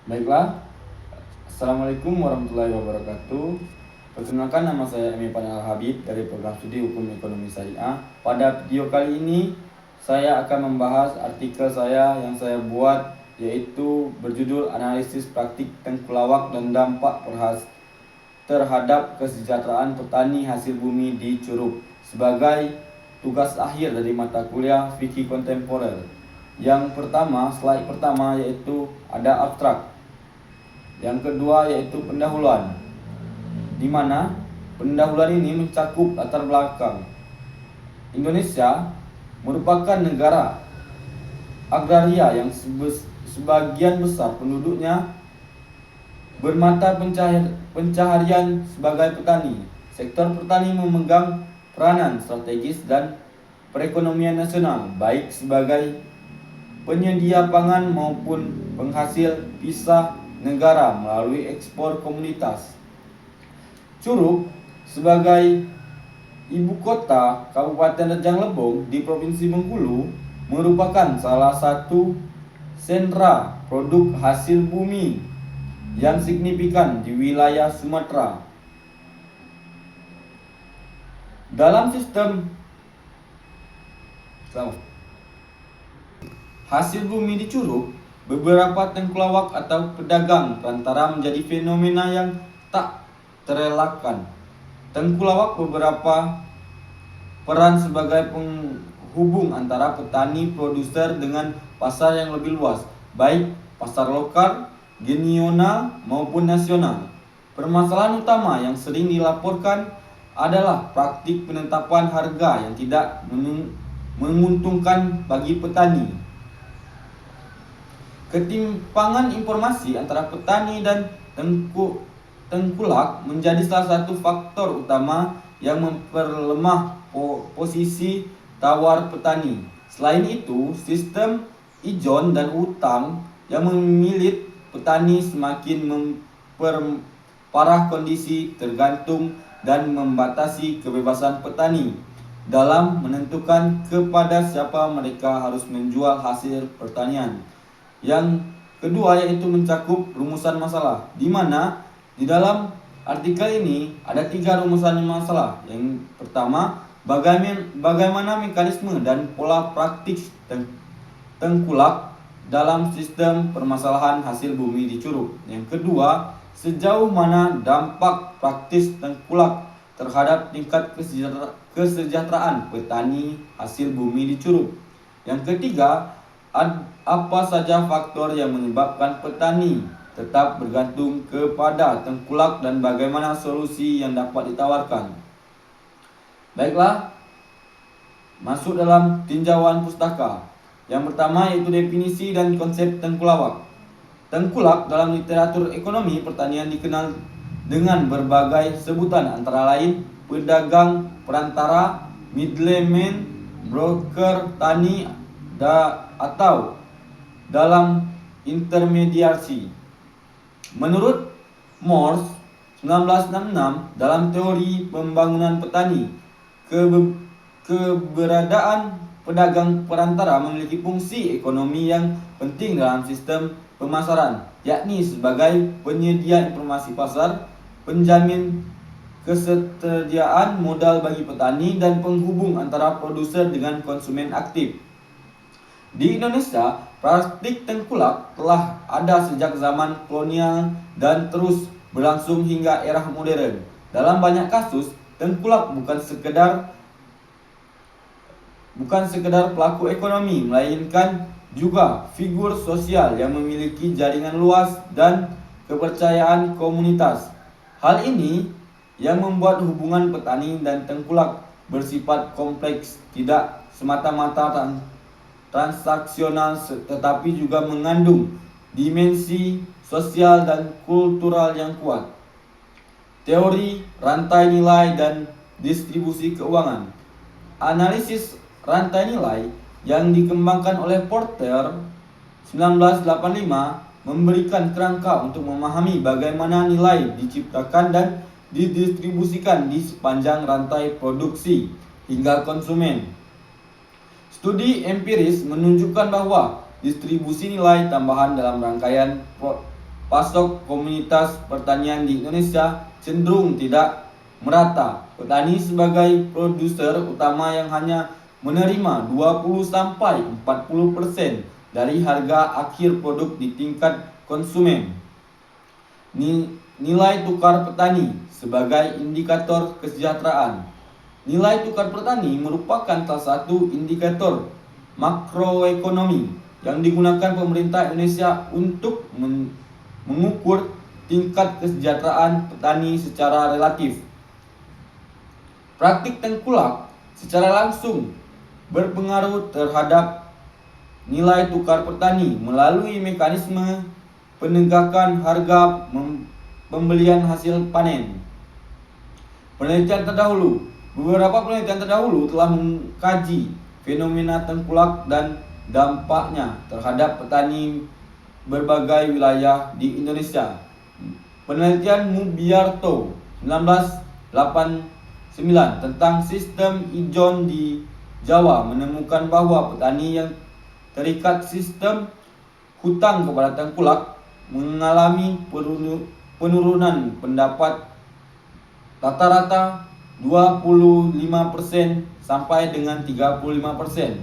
Baiklah, Assalamualaikum warahmatullahi wabarakatuh. Perkenalkan, nama saya Emi Panel Habib dari program studi Hukum Ekonomi Syariah. Pada video kali ini, saya akan membahas artikel saya yang saya buat, yaitu berjudul Analisis Praktik Tengkulawak dan Dampak terhadap Kesejahteraan Petani Hasil Bumi di Curug, sebagai tugas akhir dari mata kuliah Fikih Kontemporer. Yang pertama, slide pertama, yaitu ada abstrak. Yang kedua yaitu pendahuluan, di mana pendahuluan ini mencakup latar belakang. Indonesia merupakan negara agraria yang sebagian besar penduduknya bermata pencaharian sebagai petani. Sektor petani memegang peranan strategis dan perekonomian nasional, baik sebagai penyedia pangan maupun penghasil pisah negara melalui ekspor komoditas. Curug sebagai ibu kota Kabupaten Rejang Lebong di Provinsi Bengkulu merupakan salah satu sentra produk hasil bumi yang signifikan di wilayah Sumatera. Dalam sistem hasil bumi di Curug, beberapa tengkulawak atau pedagang perantara menjadi fenomena yang tak terelakkan. Tengkulawak beberapa peran sebagai penghubung antara petani produser dengan pasar yang lebih luas, baik pasar lokal, regional maupun nasional. Permasalahan utama yang sering dilaporkan adalah praktik penetapan harga yang tidak menguntungkan bagi petani. Ketimpangan informasi antara petani dan tengkulak menjadi salah satu faktor utama yang memperlemah posisi tawar petani. Selain itu, sistem ijon dan utang yang memilit petani semakin memperparah kondisi tergantung dan membatasi kebebasan petani dalam menentukan kepada siapa mereka harus menjual hasil pertanian. Yang kedua yaitu mencakup rumusan masalah, di mana di dalam artikel ini ada 3 rumusan masalah. Yang pertama, bagaimana mekanisme dan pola praktik tengkulak dalam sistem permasalahan hasil bumi di Curug. Yang kedua, sejauh mana dampak praktis tengkulak terhadap tingkat kesejahteraan petani hasil bumi di Curug. Yang ketiga, apa saja faktor yang menyebabkan petani tetap bergantung kepada tengkulak dan bagaimana solusi yang dapat ditawarkan. Baiklah, masuk dalam tinjauan pustaka. Yang pertama yaitu definisi dan konsep tengkulawak. Tengkulak dalam literatur ekonomi pertanian dikenal dengan berbagai sebutan, antara lain pedagang perantara, middleman, broker tani, atau dalam intermediasi. Menurut Morse 1966 dalam teori pembangunan petani, keberadaan pedagang perantara memiliki fungsi ekonomi yang penting dalam sistem pemasaran, yakni sebagai penyedia informasi pasar, penjamin ketersediaan modal bagi petani, dan penghubung antara produser dengan konsumen aktif. Di Indonesia, praktik tengkulak telah ada sejak zaman kolonial dan terus berlangsung hingga era modern. Dalam banyak kasus, tengkulak bukan sekedar pelaku ekonomi, melainkan juga figur sosial yang memiliki jaringan luas dan kepercayaan komunitas. Hal ini yang membuat hubungan petani dan tengkulak bersifat kompleks, tidak semata-mata transaksional, tetapi juga mengandung dimensi sosial dan kultural yang kuat. Teori rantai nilai dan distribusi keuangan. Analisis rantai nilai yang dikembangkan oleh Porter 1985 memberikan kerangka untuk memahami bagaimana nilai diciptakan dan didistribusikan di sepanjang rantai produksi hingga konsumen. Studi empiris menunjukkan bahwa distribusi nilai tambahan dalam rangkaian pasok komunitas pertanian di Indonesia cenderung tidak merata. Petani sebagai produser utama yang hanya menerima 20-40% dari harga akhir produk di tingkat konsumen. Nilai tukar petani sebagai indikator kesejahteraan. Nilai tukar petani merupakan salah satu indikator makroekonomi yang digunakan pemerintah Indonesia untuk mengukur tingkat kesejahteraan petani secara relatif. Praktik tengkulak secara langsung berpengaruh terhadap nilai tukar petani melalui mekanisme penegakan harga pembelian hasil panen. Penelitian terdahulu. Beberapa penelitian terdahulu telah mengkaji fenomena tengkulak dan dampaknya terhadap petani berbagai wilayah di Indonesia. Penelitian Mubiarto 1989 tentang sistem ijon di Jawa menemukan bahwa petani yang terikat sistem hutang kepada tengkulak mengalami penurunan pendapat rata-rata 25% sampai dengan 35%.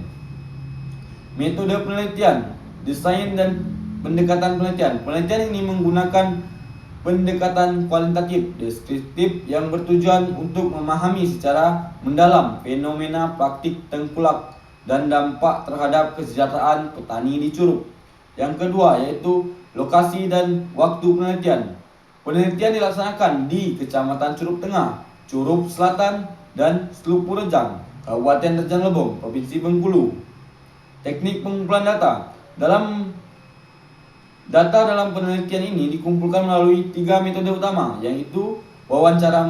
Metode penelitian, desain dan pendekatan penelitian. Penelitian ini menggunakan pendekatan kualitatif deskriptif yang bertujuan untuk memahami secara mendalam fenomena praktik tengkulak dan dampak terhadap kesejahteraan petani di Curup. Yang kedua yaitu lokasi dan waktu penelitian. Penelitian dilaksanakan di Kecamatan Curup Tengah, Curup Selatan, dan Selupurejang, Kabupaten Rejang Lebong, Provinsi Bengkulu. Teknik pengumpulan data. Data dalam penelitian ini dikumpulkan melalui 3 metode utama, yaitu wawancara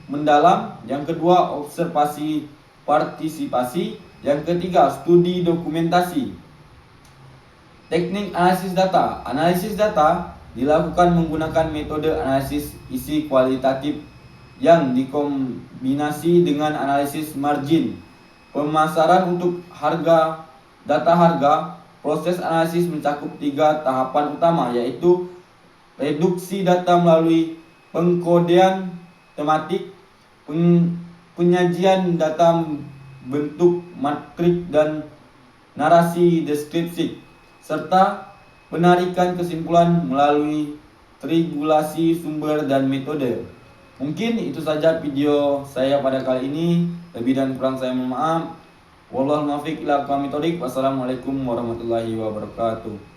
mendalam, yang kedua observasi partisipasi, yang ketiga studi dokumentasi. Teknik analisis data. Analisis data dilakukan menggunakan metode analisis isi kualitatif yang dikombinasi dengan analisis margin. Pemasaran untuk data harga. Proses analisis mencakup 3 tahapan utama, yaitu reduksi data melalui pengkodean tematik, penyajian data bentuk matrik dan narasi deskripsi, serta penarikan kesimpulan melalui triangulasi sumber dan metode. Mungkin itu saja video saya pada kali ini. Lebih dan kurang saya mohon maaf. Wallahul muwaffiq ila aqwamit thoriq. Wassalamualaikum warahmatullahi wabarakatuh.